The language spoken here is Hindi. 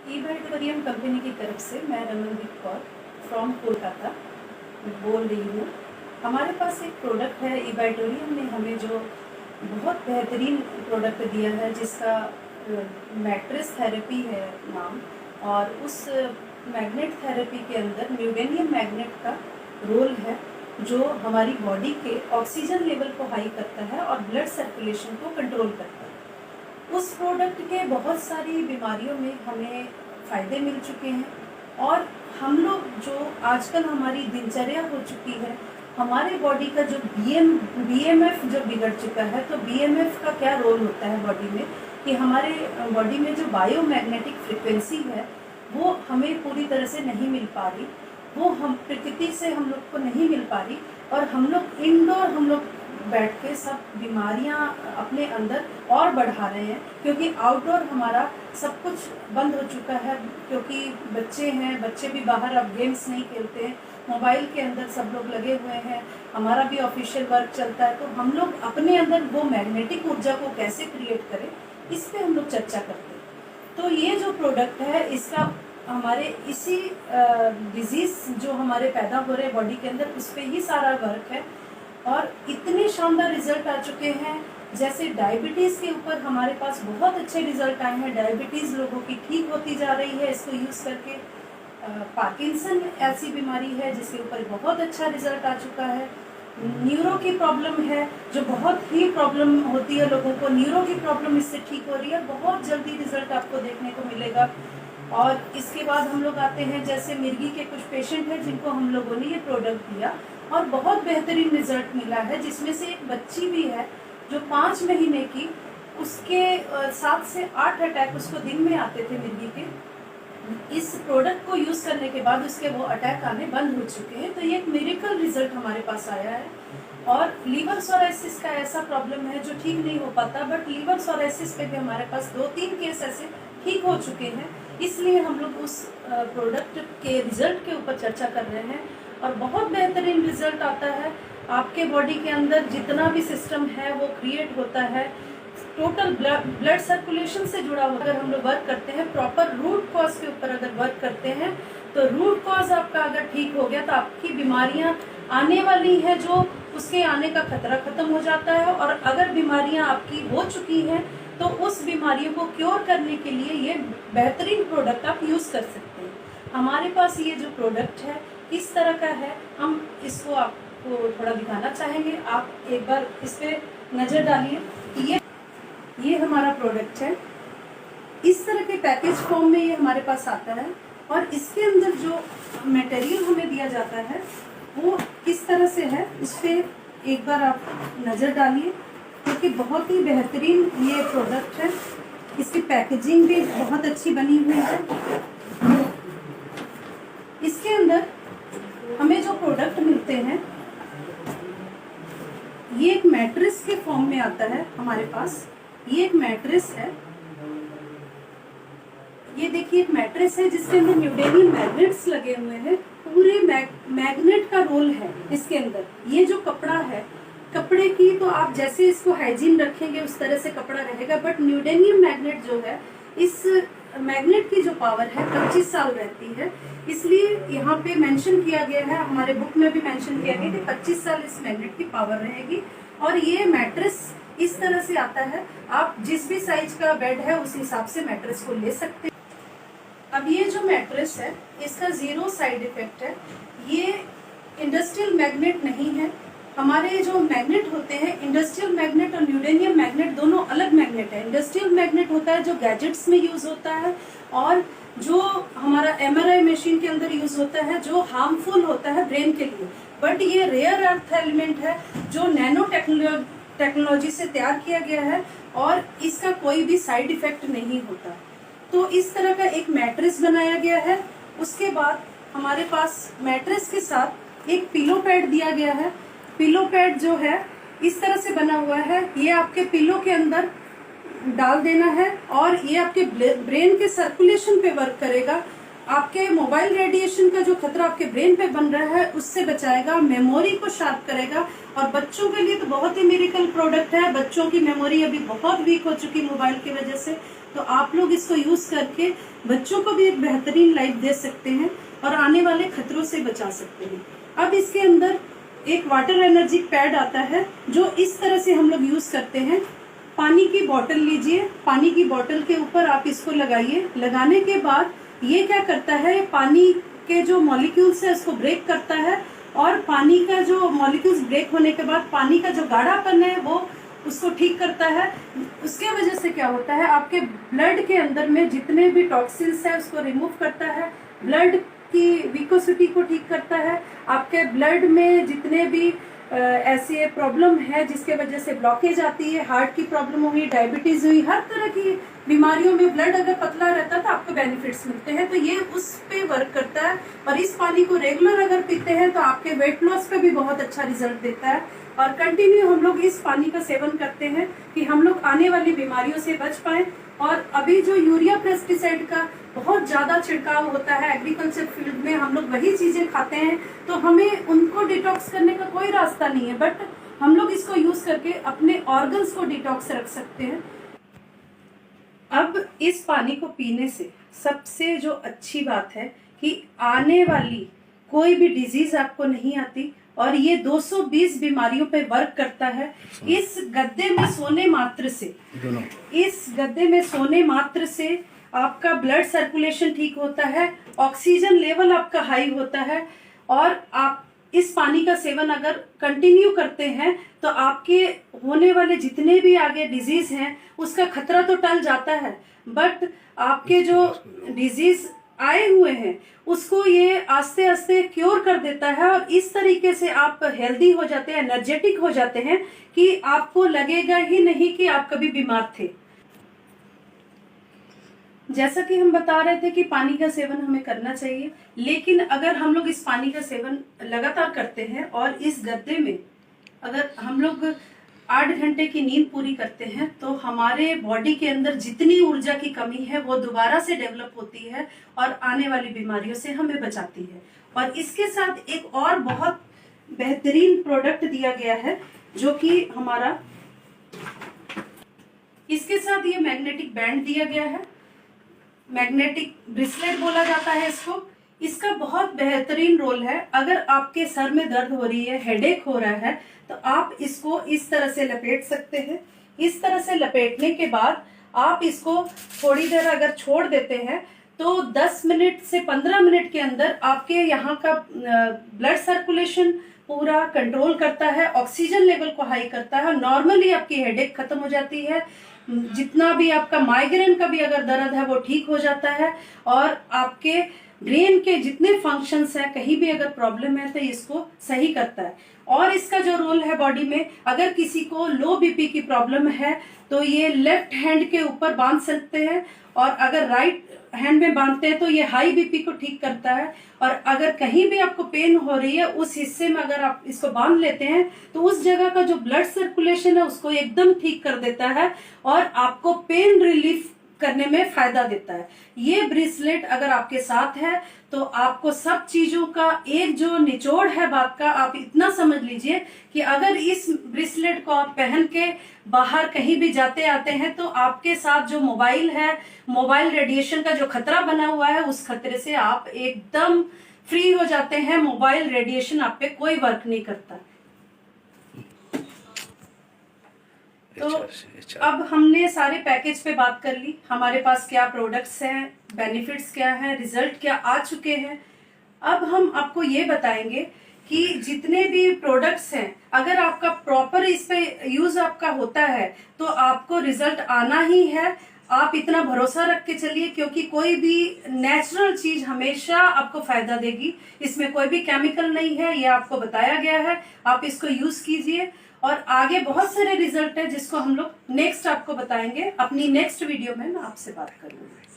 ई-बाइटोरियम कंपनी की तरफ से मैं रमनदीप कौर फ्रॉम कोलकाता बोल रही हूँ। हमारे पास एक प्रोडक्ट है, ई-बाइटोरियम ने हमें जो बहुत बेहतरीन प्रोडक्ट दिया है जिसका मैट्रेस थेरेपी है नाम, और उस मैग्नेट थेरेपी के अंदर न्यूडेनियम मैग्नेट का रोल है जो हमारी बॉडी के ऑक्सीजन लेवल को हाई करता है और ब्लड सर्कुलेशन को कंट्रोल करता है। उस प्रोडक्ट के बहुत सारी बीमारियों में हमें फ़ायदे मिल चुके हैं, और हम लोग जो आजकल हमारी दिनचर्या हो चुकी है, हमारे बॉडी का जो बीएमएफ जो बिगड़ चुका है, तो बीएमएफ का क्या रोल होता है बॉडी में कि हमारे बॉडी में जो बायोमैग्नेटिक फ्रिक्वेंसी है वो हमें पूरी तरह से नहीं मिल पा रही, वो हम प्रकृति से हम लोग को नहीं मिल पा रही, और हम लोग बैठ के सब बीमारियां अपने अंदर और बढ़ा रहे हैं, क्योंकि आउटडोर हमारा सब कुछ बंद हो चुका है, क्योंकि बच्चे भी बाहर अब गेम्स नहीं खेलते हैं, मोबाइल के अंदर सब लोग लगे हुए हैं, हमारा भी ऑफिशियल वर्क चलता है, तो हम लोग अपने अंदर वो मैग्नेटिक ऊर्जा को कैसे क्रिएट करें, इस पे हम लोग चर्चा करते हैं। तो ये जो प्रोडक्ट है इसका हमारे इसी डिजीज़ जो हमारे पैदा हो रहे बॉडी के अंदर, उस पर ही सारा वर्क है, और इतने शानदार रिजल्ट आ चुके हैं। जैसे डायबिटीज़ के ऊपर हमारे पास बहुत अच्छे रिजल्ट आए हैं, डायबिटीज़ लोगों की ठीक होती जा रही है इसको यूज़ करके। पार्किंसन ऐसी बीमारी है जिसके ऊपर बहुत अच्छा रिजल्ट आ चुका है। न्यूरो की प्रॉब्लम है जो बहुत ही प्रॉब्लम होती है लोगों को, न्यूरो की प्रॉब्लम इससे ठीक हो रही है, बहुत जल्दी रिजल्ट आपको देखने को मिलेगा। और इसके बाद हम लोग आते हैं, जैसे मिर्गी के कुछ पेशेंट हैं जिनको हम लोगों ने ये प्रोडक्ट दिया और बहुत बेहतरीन रिजल्ट मिला है, जिसमें से एक बच्ची भी है जो 5 महीने की, उसके 7 से 8 अटैक उसको दिन में आते थे मिर्गी के। इस प्रोडक्ट को यूज़ करने के बाद उसके वो अटैक आने बंद हो चुके हैं। तो ये एक मिरेकल रिजल्ट हमारे पास आया है। और लीवर सोराइसिस का ऐसा प्रॉब्लम है जो ठीक नहीं हो पाता, बट लीवर सोराइसिस पे भी हमारे पास 2-3 केस ऐसे ठीक हो चुके हैं, इसलिए हम लोग उस प्रोडक्ट के रिजल्ट के ऊपर चर्चा कर रहे हैं। और बहुत बेहतरीन रिजल्ट आता है, आपके बॉडी के अंदर जितना भी सिस्टम है वो क्रिएट होता है, टोटल ब्लड सर्कुलेशन से जुड़ा हुआ। अगर हम लोग वर्क करते हैं प्रॉपर रूट कॉज के ऊपर, अगर वर्क करते हैं तो रूट कॉज आपका अगर ठीक हो गया तो आपकी बीमारियां आने वाली है जो उसके आने का खतरा खत्म हो जाता है। और अगर बीमारियां आपकी हो चुकी हैं तो उस बीमारियों को क्योर करने के लिए ये बेहतरीन प्रोडक्ट आप यूज़ कर सकते हैं। हमारे पास ये जो प्रोडक्ट है इस तरह का है, हम इसको आपको थोड़ा दिखाना चाहेंगे। आप एक बार इस पर नज़र डालिए। ये हमारा प्रोडक्ट है, इस तरह के पैकेज फॉर्म में ये हमारे पास आता है, और इसके अंदर जो मटेरियल हमें दिया जाता है वो किस तरह से है उस पर एक बार आप नज़र डालिए, क्योंकि बहुत ही बेहतरीन ये प्रोडक्ट है। इसकी पैकेजिंग भी बहुत अच्छी बनी हुई है। इसके अंदर हमें जो प्रोडक्ट मिलते हैं ये एक मैट्रेस के फॉर्म में आता है हमारे पास। ये एक मैट्रेस है, ये देखिए एक मैट्रेस है जिसके अंदर न्यूडेनियम मैग्नेट्स लगे हुए हैं। पूरे मैग्नेट का रोल है इसके अंदर। ये जो कपड़ा है, कपड़े की तो आप जैसे इसको हाइजीन रखेंगे उस तरह से कपड़ा रहेगा, बट न्यूडेनियम मैग्नेट जो है, इस मैग्नेट की जो पावर है 25 साल रहती है। इसलिए यहाँ पे मेंशन किया गया है, हमारे बुक में भी मेंशन किया गया कि 25 साल इस मैग्नेट की पावर रहेगी। और ये मैट्रेस इस तरह से आता है, आप जिस भी साइज का बेड है उस हिसाब से मैट्रेस को ले सकते हैं। अब ये जो मैट्रेस है इसका 0 साइड इफेक्ट है। ये इंडस्ट्रियल मैग्नेट नहीं है। हमारे जो मैग्नेट होते हैं, इंडस्ट्रियल मैग्नेट और न्यूडेनियम मैग्नेट दोनों अलग मैग्नेट है। इंडस्ट्रियल मैग्नेट होता है जो गैजेट्स में यूज होता है, और जो हमारा MRI मशीन के अंदर यूज होता है जो हार्मफुल होता है ब्रेन के लिए। बट ये रेयर अर्थ एलिमेंट है जो नैनो टेक्नोलॉजी से तैयार किया गया है, और इसका कोई भी साइड इफेक्ट नहीं होता। तो इस तरह का एक मैट्रेस बनाया गया है। उसके बाद हमारे पास मैट्रेस के साथ एक पिलो पैड दिया गया है। पिलो पैड जो है इस तरह से बना हुआ है, ये आपके पिलो के अंदर डाल देना है, और ये आपके ब्रेन के सर्कुलेशन पे वर्क करेगा। आपके मोबाइल रेडिएशन का जो खतरा आपके ब्रेन पे बन रहा है उससे बचाएगा, मेमोरी को शार्प करेगा। और बच्चों के लिए तो बहुत ही मिरेकल प्रोडक्ट है। बच्चों की मेमोरी अभी बहुत वीक हो चुकी मोबाइल की वजह से, तो आप लोग इसको यूज करके बच्चों को भी एक बेहतरीन लाइफ दे सकते हैं और आने वाले खतरों से बचा सकते हैं। अब इसके अंदर एक वाटर एनर्जी पैड आता है जो इस तरह से हम लोग यूज करते हैं। पानी की बोतल लीजिए, पानी की बोतल के ऊपर आप इसको लगाइए। लगाने के बाद ये क्या करता है, पानी के जो मॉलिक्यूल्स है उसको ब्रेक करता है और पानी का जो मॉलिक्यूल्स ब्रेक होने के बाद पानी का जो गाढ़ापन है वो उसको ठीक करता है। उसके वजह से क्या होता है, आपके ब्लड के अंदर में जितने भी टॉक्सिन्स है उसको रिमूव करता है, ब्लड की विकोसिटी को ठीक करता है। आपके ब्लड में जितने भी ऐसे प्रॉब्लम है जिसके वजह से ब्लॉकेज आती है, हार्ट की प्रॉब्लम हुई, डायबिटीज हुई, हर तरह की बीमारियों में ब्लड अगर पतला रहता है तो आपको बेनिफिट्स मिलते हैं। तो ये उस पे वर्क करता है और इस पानी को रेगुलर अगर पीते हैं तो आपके वेट लॉस पे भी बहुत अच्छा रिजल्ट देता है। और कंटिन्यू हम लोग इस पानी का सेवन करते हैं कि हम लोग आने वाली बीमारियों से बच पाएं। और अभी जो यूरिया पेस्टिसाइड का बहुत ज्यादा छिड़काव होता है एग्रीकल्चर फील्ड में, हम लोग वही चीजें खाते हैं, तो हमें उनको डिटॉक्स करने का कोई रास्ता नहीं है, बट हम लोग इसको यूज करके अपने ऑर्गन्स को डिटॉक्स रख सकते हैं। अब इस पानी को पीने से सबसे जो अच्छी बात है कि आने वाली कोई भी डिजीज आपको नहीं आती और ये 220 बीमारियों पे वर्क करता है। इस गद्दे में सोने मात्र से आपका ब्लड सर्कुलेशन ठीक होता है, ऑक्सीजन लेवल आपका हाई होता है और आप इस पानी का सेवन अगर कंटिन्यू करते हैं तो आपके होने वाले जितने भी आगे डिजीज हैं उसका खतरा तो टल जाता है, बट आपके जो डिजीज आए हुए हैं उसको ये आस्ते आस्ते क्योर कर देता है और इस तरीके से आप हेल्दी हो जाते हैं, एनर्जेटिक हो जाते हैं कि आपको लगेगा ही नहीं कि आप कभी बीमार थे। जैसा कि हम बता रहे थे कि पानी का सेवन हमें करना चाहिए, लेकिन अगर हम लोग इस पानी का सेवन लगातार करते हैं और इस गद्दे में अगर हम लोग 8 घंटे की नींद पूरी करते हैं तो हमारे बॉडी के अंदर जितनी ऊर्जा की कमी है वो दोबारा से डेवलप होती है और आने वाली बीमारियों से हमें बचाती है। और इसके साथ एक और बहुत बेहतरीन प्रोडक्ट दिया गया है जो कि हमारा, इसके साथ ये मैग्नेटिक बैंड दिया गया है, मैग्नेटिक ब्रेसलेट बोला जाता है इसको। इसका बहुत बेहतरीन रोल है। अगर आपके सर में दर्द हो रही है, हेडेक हो रहा है, तो आप इसको इस तरह से लपेट सकते हैं। इस तरह से लपेटने के बाद आप इसको थोड़ी देर अगर छोड़ देते हैं तो 10 मिनट से 15 मिनट के अंदर आपके यहाँ का ब्लड सर्कुलेशन पूरा कंट्रोल करता है, ऑक्सीजन लेवल को हाई करता है, नॉर्मली आपकी हेडेक खत्म हो जाती है, जितना भी आपका माइग्रेन का भी अगर दर्द है वो ठीक हो जाता है और आपके ब्रेन के जितने फंक्शंस हैं, कहीं भी अगर प्रॉब्लम है तो इसको सही करता है। और इसका जो रोल है बॉडी में, अगर किसी को लो बीपी की प्रॉब्लम है तो ये लेफ्ट हैंड के ऊपर बांध सकते हैं और अगर राइट हैंड में बांधते हैं तो ये हाई बीपी को ठीक करता है। और अगर कहीं भी आपको पेन हो रही है उस हिस्से में अगर आप इसको बांध लेते हैं तो उस जगह का जो ब्लड सर्कुलेशन है उसको एकदम ठीक कर देता है और आपको पेन रिलीफ करने में फायदा देता है। ये ब्रेसलेट अगर आपके साथ है तो आपको सब चीजों का एक जो निचोड़ है बात का, आप इतना समझ लीजिए कि अगर इस ब्रेसलेट को आप पहन के बाहर कहीं भी जाते आते हैं तो आपके साथ जो मोबाइल है, मोबाइल रेडिएशन का जो खतरा बना हुआ है उस खतरे से आप एकदम फ्री हो जाते हैं। मोबाइल रेडिएशन आप पे कोई वर्क नहीं करता। तो अब हमने सारे पैकेज पे बात कर ली, हमारे पास क्या प्रोडक्ट्स हैं, बेनिफिट्स क्या हैं, रिजल्ट क्या आ चुके हैं। अब हम आपको ये बताएंगे कि जितने भी प्रोडक्ट्स हैं अगर आपका प्रॉपर इस पे यूज आपका होता है तो आपको रिजल्ट आना ही है। आप इतना भरोसा रख के चलिए क्योंकि कोई भी नेचुरल चीज हमेशा आपको फायदा देगी, इसमें कोई भी केमिकल नहीं है, ये आपको बताया गया है। आप इसको यूज कीजिए और आगे बहुत सारे रिजल्ट है जिसको हम लोग नेक्स्ट आपको बताएंगे। अपनी नेक्स्ट वीडियो में मैं आपसे बात करूंगी।